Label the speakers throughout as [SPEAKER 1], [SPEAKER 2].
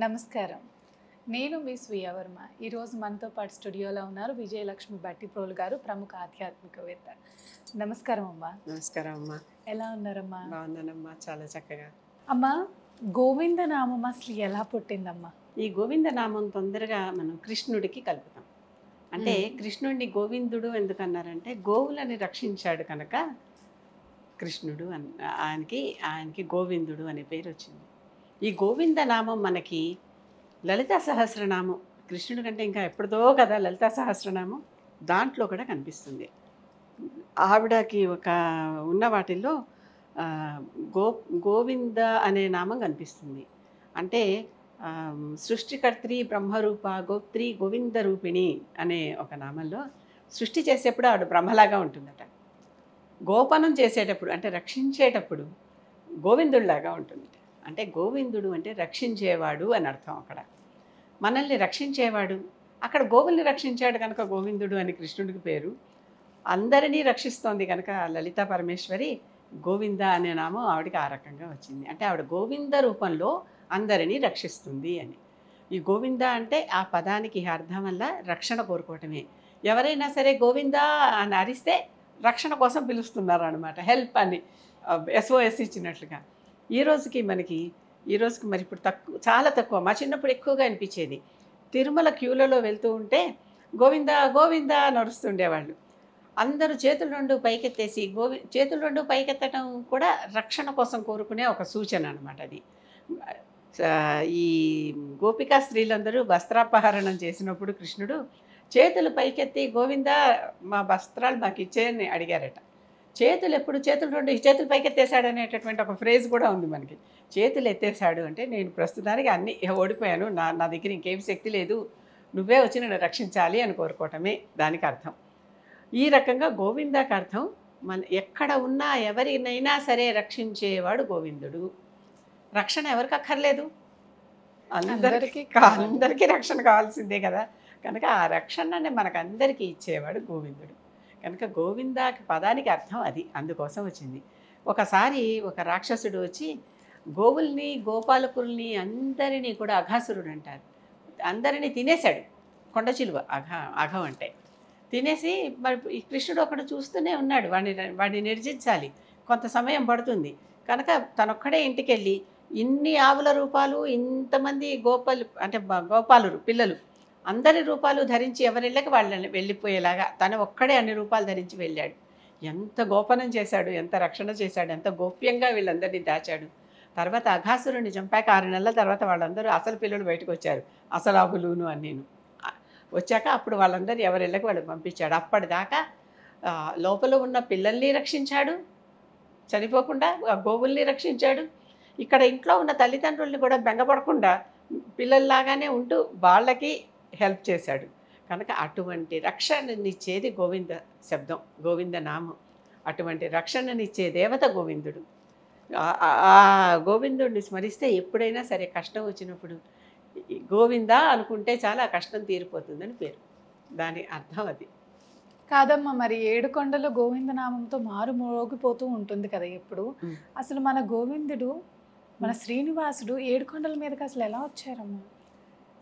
[SPEAKER 1] నమస్కారం. నేను మీ స్వీయ వర్మ. ఈరోజు మనతో పాటు స్టూడియోలో ఉన్నారు విజయలక్ష్మి భట్టిప్రోలు గారు, ప్రముఖ ఆధ్యాత్మికవేత్త. నమస్కారం అమ్మా.
[SPEAKER 2] నమస్కారం అమ్మా.
[SPEAKER 1] ఎలా ఉన్నారమ్మా?
[SPEAKER 2] బాగున్నానమ్మా, చాలా చక్కగా.
[SPEAKER 1] అమ్మా, గోవింద నామం అసలు ఎలా పుట్టిందమ్మా?
[SPEAKER 2] ఈ గోవింద నామం తొందరగా మనం కృష్ణుడికి కలుపుతాం. అంటే కృష్ణుడిని గోవిందుడు ఎందుకన్నారంటే గోవులని రక్షించాడు కనుక కృష్ణుడు ఆయనకి గోవిందుడు అనే పేరు వచ్చింది. ఈ గోవింద నామం మనకి లలితా సహస్రనామం, కృష్ణుడి కంటే ఇంకా ఎప్పుడుదో కదా లలితా సహస్రనామం, దాంట్లో కూడా కనిపిస్తుంది. ఆవిడకి ఒక ఉన్న వాటిల్లో గోవింద అనే నామం కనిపిస్తుంది. అంటే సృష్టికర్త్రి బ్రహ్మరూప గోప్త్రి గోవింద రూపిణి అనే ఒక నామంలో సృష్టి చేసేప్పుడు ఆవిడ బ్రహ్మలాగా ఉంటుందట. గోపనం చేసేటప్పుడు అంటే రక్షించేటప్పుడు గోవిందుడిలాగా ఉంటుంది. అంటే గోవిందుడు అంటే రక్షించేవాడు అని అర్థం. అక్కడ మనల్ని రక్షించేవాడు, అక్కడ గోవుల్ని రక్షించాడు కనుక గోవిందుడు అని కృష్ణుడికి పేరు. అందరినీ రక్షిస్తోంది కనుక లలితా పరమేశ్వరి గోవింద అనే నామం ఆవిడకి ఆ రకంగా వచ్చింది. అంటే ఆవిడ గోవింద రూపంలో అందరినీ రక్షిస్తుంది అని. ఈ గోవింద అంటే ఆ పదానికి అర్థం వల్ల రక్షణ కోరుకోవటమే. ఎవరైనా సరే గోవింద అని అరిస్తే రక్షణ కోసం పిలుస్తున్నారు అనమాట, హెల్ప్ అని SOS ఇచ్చినట్లుగా. ఈ రోజుకి మరి ఇప్పుడు చాలా తక్కువ. మా చిన్నప్పుడు ఎక్కువగా అనిపించేది. తిరుమల క్యూలలో వెళ్తూ ఉంటే గోవింద గోవింద నడుస్తుండేవాళ్ళు. అందరూ చేతులు రెండు పైకెత్తేసి చేతులు రెండు పైకెత్తడం కూడా రక్షణ కోసం కోరుకునే ఒక సూచన అనమాట అది. ఈ గోపికా స్త్రీలందరూ వస్త్రాపహరణం చేసినప్పుడు కృష్ణుడు చేతులు పైకెత్తి గోవింద మా వస్త్రాలు మాకు ఇచ్చేయని అడిగారట. చేతులు పైకెత్తేసాడు అనేటటువంటి ఒక ఫ్రేజ్ కూడా ఉంది మనకి. చేతులు ఎత్తేసాడు అంటే నేను ప్రస్తుతానికి అన్నీ ఓడిపోయాను, నా దగ్గర ఇంకేం శక్తి లేదు, నువ్వే వచ్చి నన్ను రక్షించాలి అని కోరుకోవటమే దానికి అర్థం. ఈ రకంగా గోవిందాకి అర్థం మన ఎక్కడ ఉన్నా ఎవరినైనా సరే రక్షించేవాడు గోవిందుడు. రక్షణ ఎవరికి అక్కర్లేదు, అందరికీ రక్షణ కావాల్సిందే కదా. కనుక ఆ రక్షణని మనకందరికీ ఇచ్చేవాడు గోవిందుడు. కనుక గోవిందాకి పదానికి అర్థం అది, అందుకోసం వచ్చింది. ఒకసారి ఒక రాక్షసుడు వచ్చి గోవుల్ని గోపాలకుల్ని అందరినీ కూడా అఘాసురుడు అంటారు, అందరినీ తినేశాడు. కొండ చిలువ అఘం అంటే తినేసి మరి ఈ కృష్ణుడు ఒకడు చూస్తూనే ఉన్నాడు. వాడిని నిర్జించాలి, కొంత సమయం పడుతుంది కనుక తనొక్కడే ఇంటికి వెళ్ళి ఇన్ని ఆవుల రూపాలు, ఇంతమంది గోపాలురు పిల్లలు అందరి రూపాలు ధరించి ఎవరిళ్ళకి వాళ్ళని వెళ్ళిపోయేలాగా తను ఒక్కడే అన్ని రూపాలు ధరించి వెళ్ళాడు. ఎంత గోపనం చేశాడు, ఎంత రక్షణ చేశాడు, ఎంత గోప్యంగా వీళ్ళందరినీ దాచాడు. తర్వాత అఘాసురుడిని చంపాక 6 నెలల తర్వాత వాళ్ళందరూ అసలు పిల్లలు బయటకు వచ్చారు, అసలు ఆవులును అన్నీను వచ్చాక అప్పుడు వాళ్ళందరూ ఎవరిళ్ళకి వాళ్ళు పంపించాడు. అప్పటిదాకా లోపల ఉన్న పిల్లల్ని రక్షించాడు, చనిపోకుండా గోవుల్ని రక్షించాడు. ఇక్కడ ఇంట్లో ఉన్న తల్లిదండ్రుల్ని కూడా బెంగపడకుండా పిల్లల్లాగానే ఉంటూ వాళ్ళకి హెల్ప్ చేశాడు. కనుక అటువంటి రక్షణనిచ్చేది గోవింద శబ్దం, గోవింద నామం. అటువంటి రక్షణనిచ్చే దేవత గోవిందుడు. ఆ గోవిందుడిని స్మరిస్తే ఎప్పుడైనా సరే కష్టం వచ్చినప్పుడు గోవింద అనుకుంటే చాలా కష్టం తీరిపోతుందని పేరు, దాని అర్థం అది.
[SPEAKER 1] కాదమ్మా, మరి 7 కొండలు గోవింద నామంతో మారు మోగిపోతూ ఉంటుంది కదా ఎప్పుడు. అసలు మన గోవిందుడు, మన శ్రీనివాసుడు 7 కొండల మీదకి అసలు ఎలా వచ్చారమ్మా?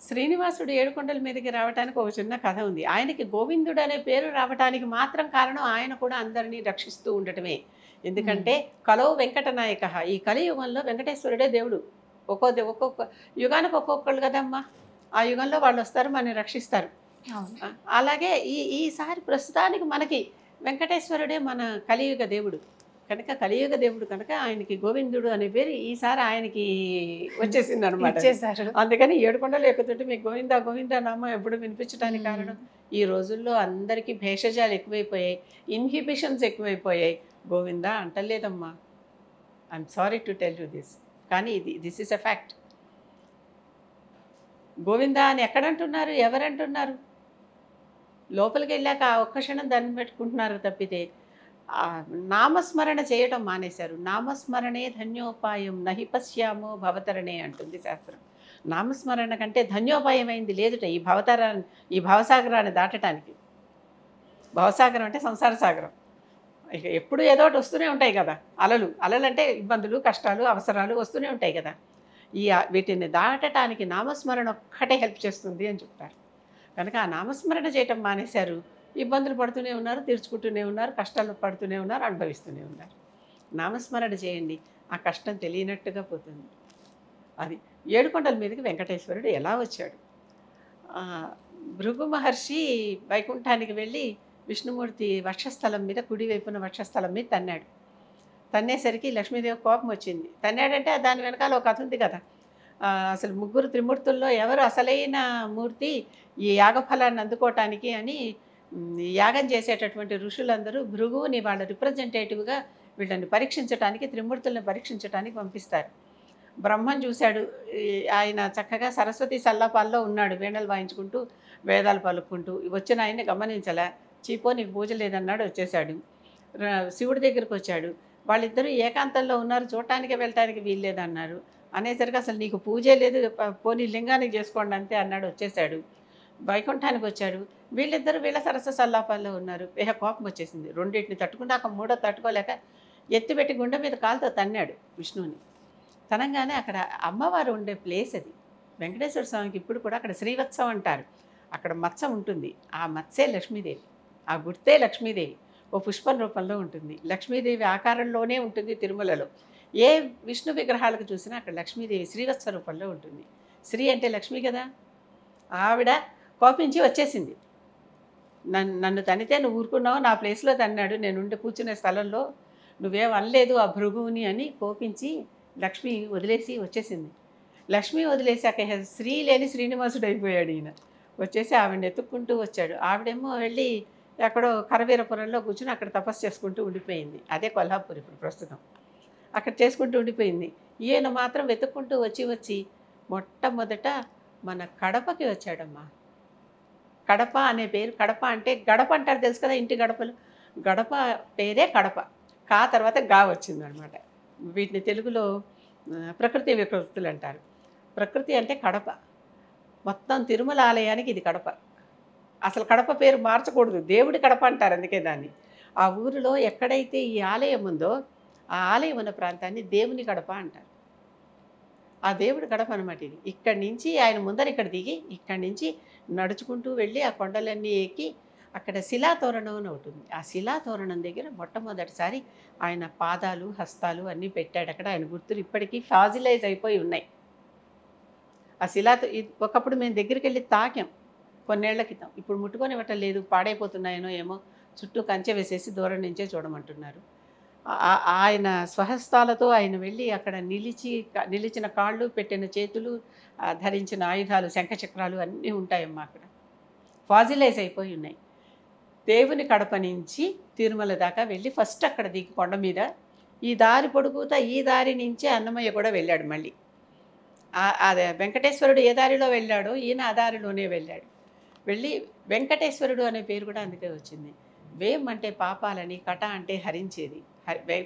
[SPEAKER 2] శ్రీనివాసుడు 7 కొండల మీదకి రావడానికి ఒక చిన్న కథ ఉంది. ఆయనకి గోవిందుడు అనే పేరు రావడానికి మాత్రం కారణం ఆయన కూడా అందరినీ రక్షిస్తూ ఉండటమే. ఎందుకంటే కలో వెంకటనాయక, ఈ కలియుగంలో వెంకటేశ్వరుడే దేవుడు. ఒక్కొక్క యుగానికి ఒక్కొక్కళ్ళు కదమ్మా, ఆ యుగంలో వాళ్ళు వస్తారు, మనని రక్షిస్తారు. అలాగే ఈసారి ప్రస్తుతానికి మనకి వెంకటేశ్వరుడే మన కలియుగ దేవుడు కనుక, కలియుగ దేవుడు కనుక ఆయనకి గోవిందుడు అనే పేరు ఈసారి ఆయనకి వచ్చేసింది అనమాట. అందుకని 7 కొండలు ఎక్కుతుంటే మీకు గోవింద గోవింద నామం ఎప్పుడు వినిపించడానికి కారణం ఈ రోజుల్లో అందరికీ భేషజాలు ఎక్కువైపోయాయి, ఇన్హిబిషన్స్ ఎక్కువైపోయాయి. గోవింద అంటలేదమ్మా, I'm sorry to tell you this, కానీ this is a fact. Govinda అని ఎక్కడంటున్నారు, ఎవరంటున్నారు? లోపలికి వెళ్ళాక ఒక్క క్షణం దాన్ని పెట్టుకుంటున్నారు తప్పితే నామస్మరణ చేయటం మానేశారు. నామస్మరణే ధన్యోపాయం నహి పశ్యామో భవతరణే అంటుంది శాస్త్రం. నామస్మరణ కంటే ధన్యోపాయమైంది లేదుట ఈ భవసాగరాన్ని దాటడానికి. భవసాగరం అంటే సంసార సాగరం. ఇక ఎప్పుడు ఏదో ఒకటి వస్తూనే ఉంటాయి కదా, అలలు అంటే ఇబ్బందులు, కష్టాలు, అవసరాలు వస్తూనే ఉంటాయి కదా. వీటిని దాటడానికి నామస్మరణ ఒక్కటే హెల్ప్ చేస్తుంది అని చెప్తారు. కనుక ఆ నామస్మరణ చేయటం మానేశారు. ఇబ్బందులు పడుతూనే ఉన్నారు, తీర్చుకుంటూనే ఉన్నారు, కష్టాలు పడుతూనే ఉన్నారు, అనుభవిస్తూనే ఉన్నారు. నామస్మరణ చేయండి, ఆ కష్టం తెలియనట్టుగా పోతుంది. అది ఏడుకొండల మీదకి వెంకటేశ్వరుడు ఎలా వచ్చాడు? ఆ, భృగు మహర్షి వైకుంఠానికి వెళ్ళి విష్ణుమూర్తి వక్షస్థలం మీద, కుడివైపున వక్షస్థలం మీద తన్నాడు. తన్నేసరికి లక్ష్మీదేవి కోపం వచ్చింది. తన్నాడంటే దాని వెనకాల ఒక కథ ఉంది కదా. అసలు ముగ్గురు త్రిమూర్తుల్లో ఎవరు అసలైన మూర్తి ఈ యాగఫలాన్ని అందుకోవటానికి అని ఈ యాగం చేసేటటువంటి ఋషులందరూ భృగువుని వాళ్ళ రిప్రజెంటేటివ్గా వీళ్ళని పరీక్షించడానికి, త్రిమూర్తులను పరీక్షించడానికి పంపిస్తారు. బ్రహ్మం చూశాడు. ఆయన చక్కగా సరస్వతి సల్లాపాల్లో ఉన్నాడు, వీణలు వాయించుకుంటూ వేదాలు పలుకుంటూ. వచ్చిన ఆయన్ని గమనించలే. చీపో నీకు పూజ లేదన్నాడు, వచ్చేసాడు. శివుడి దగ్గరికి వచ్చాడు. వాళ్ళిద్దరూ ఏకాంతంలో ఉన్నారు, చూడటానికి వెళ్ళటానికి వీల్లేదన్నారు. అనేసరికి అసలు నీకు పూజే లేదు, పోనీ లింగానికి చేసుకోండి అంతే అన్నాడు, వచ్చేసాడు. వైకుంఠానికి వచ్చాడు. వీళ్ళిద్దరూ వీళ్ళ సరస్వ సల్లాపాల్లో ఉన్నారు. కోపం వచ్చేసింది. రెండింటిని తట్టుకున్నాక మూడో తట్టుకోలేక ఎత్తిపెట్టి గుండె మీద కాలుతో తన్నాడు విష్ణువుని. తనంగానే అక్కడ అమ్మవారు ఉండే ప్లేస్ అది. వెంకటేశ్వర స్వామికి ఇప్పుడు కూడా అక్కడ శ్రీవత్సం అంటారు. అక్కడ మత్స ఉంటుంది. ఆ మత్సే లక్ష్మీదేవి, ఆ గుర్తే లక్ష్మీదేవి. ఓ పుష్పం రూపంలో ఉంటుంది. లక్ష్మీదేవి ఆకారంలోనే ఉంటుంది తిరుమలలో. ఏ విష్ణు విగ్రహాలకు చూసినా అక్కడ లక్ష్మీదేవి శ్రీవత్స రూపంలో ఉంటుంది. శ్రీ అంటే లక్ష్మి కదా. ఆవిడ కోపించి వచ్చేసింది. నన్ను తనితే నువ్వు ఊరుకున్నావు, నా ప్లేస్లో తన్నాడు, నేనుండి కూర్చునే స్థలంలో నువ్వేం అనలేదు ఆ భృగువుని అని కోపించి లక్ష్మి వదిలేసి వచ్చేసింది. లక్ష్మి వదిలేసాక శ్రీ లేని శ్రీనివాసుడు అయిపోయాడు ఈయన. వచ్చేసి ఆవిడని ఎత్తుక్కుంటూ వచ్చాడు. ఆవిడేమో వెళ్ళి ఎక్కడో కరవీరపురంలో కూర్చుని అక్కడ తపస్సు చేసుకుంటూ ఉండిపోయింది. అదే కొల్హాపూర్ ఇప్పుడు ప్రస్తుతం. అక్కడ చేసుకుంటూ ఉండిపోయింది. ఈయన మాత్రం వెతుక్కుంటూ వచ్చి మొట్టమొదట మన కడపకి వచ్చాడమ్మా. కడప అనే పేరు, కడప అంటే గడప అంటారు తెలుసు కదా, ఇంటి గడపలు. గడప పేరే కడప. కా తర్వాత గా వచ్చిందనమాట. వీటిని తెలుగులో ప్రకృతి వికృతులు అంటారు. ప్రకృతి అంటే కడప. మొత్తం తిరుమల ఆలయానికి ఇది కడప. అసలు కడప పేరు మార్చకూడదు, దేవుడి కడప అంటారు, అందుకే దాన్ని. ఆ ఊరిలో ఎక్కడైతే ఈ ఆలయం ఉందో ఆ ఆలయం ఉన్న ప్రాంతాన్ని దేవుని కడప అంటారు. ఆ దేవుడి గడప అనమాట ఇది. ఇక్కడి నుంచి ఆయన ముందర ఇక్కడ దిగి ఇక్కడి నుంచి నడుచుకుంటూ వెళ్ళి ఆ కొండలన్నీ ఎక్కి అక్కడ శిలాతోరణం అని ఉంటుంది. ఆ శిలాతోరణం దగ్గర మొట్టమొదటిసారి ఆయన పాదాలు, హస్తాలు అన్నీ పెట్టాడు అక్కడ. ఆయన గుర్తులు ఇప్పటికీ ఫాజిలైజ్ అయిపోయి ఉన్నాయి. ఆ ఒకప్పుడు మేము దగ్గరికి వెళ్ళి తాకాం కొన్నేళ్ల క్రితం. ఇప్పుడు ముట్టుకొని ఇవ్వటం లేదు, పాడైపోతున్నాయనో ఏమో. చుట్టూ కంచె వేసేసి దూరం నుంచే చూడమంటున్నారు. ఆయన స్వహస్తాలతో ఆయన వెళ్ళి అక్కడ నిలిచిన కాళ్ళు, పెట్టిన చేతులు, ధరించిన ఆయుధాలు, శంఖచక్రాలు అన్నీ ఉంటాయమ్మా అక్కడ. ఫాజిలైజ్ అయిపోయి ఉన్నాయి. దేవుని కడప నుంచి తిరుమల దాకా వెళ్ళి ఫస్ట్ అక్కడ దిగి కొండ మీద ఈ దారి పొడుగుతా ఈ దారి నుంచే అన్నమయ్య కూడా వెళ్ళాడు మళ్ళీ. అదే వెంకటేశ్వరుడు ఏ దారిలో వెళ్ళాడో ఈయన ఆ దారిలోనే వెళ్ళాడు. వెళ్ళి వెంకటేశ్వరుడు అనే పేరు కూడా అందుకే వచ్చింది. వేం అంటే పాపాలని, కట అంటే హరించేది.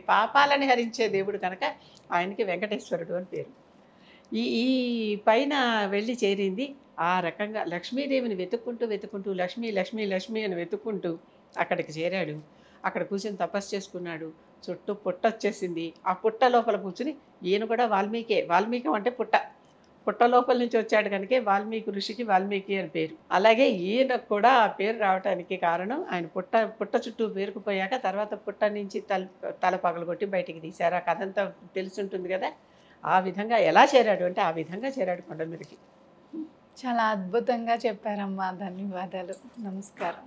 [SPEAKER 2] పాపాలని హరించే దేవుడు కనుక ఆయనకి వెంకటేశ్వరుడు అని పేరు. ఈ పైన వెళ్ళి చేరింది. ఆ రకంగా లక్ష్మీదేవిని వెతుక్కుంటూ లక్ష్మీ లక్ష్మీ లక్ష్మీ అని వెతుక్కుంటూ అక్కడికి చేరాడు. అక్కడ కూర్చొని తపస్సు చేసుకున్నాడు. చుట్టూ పుట్ట వచ్చేసింది. ఆ పుట్ట లోపల కూర్చుని ఈయన కూడా వాల్మీకి అంటే పుట్ట లోపల నుంచి వచ్చాడు కనుకే వాల్మీకి ఋషికి వాల్మీకి అని పేరు. అలాగే ఈయనకు కూడా ఆ పేరు రావడానికి కారణం ఆయన పుట్ట చుట్టూ పేరుకుపోయాక తర్వాత పుట్ట నుంచి తల పగలగొట్టి బయటికి తీశారు. ఆ కథ అంతా తెలుసుంటుంది కదా. ఆ విధంగా ఎలా చేరాడు అంటే ఆ విధంగా చేరాడు కొండ మీదకి.
[SPEAKER 1] చాలా అద్భుతంగా చెప్పారమ్మా. ధన్యవాదాలు. నమస్కారం.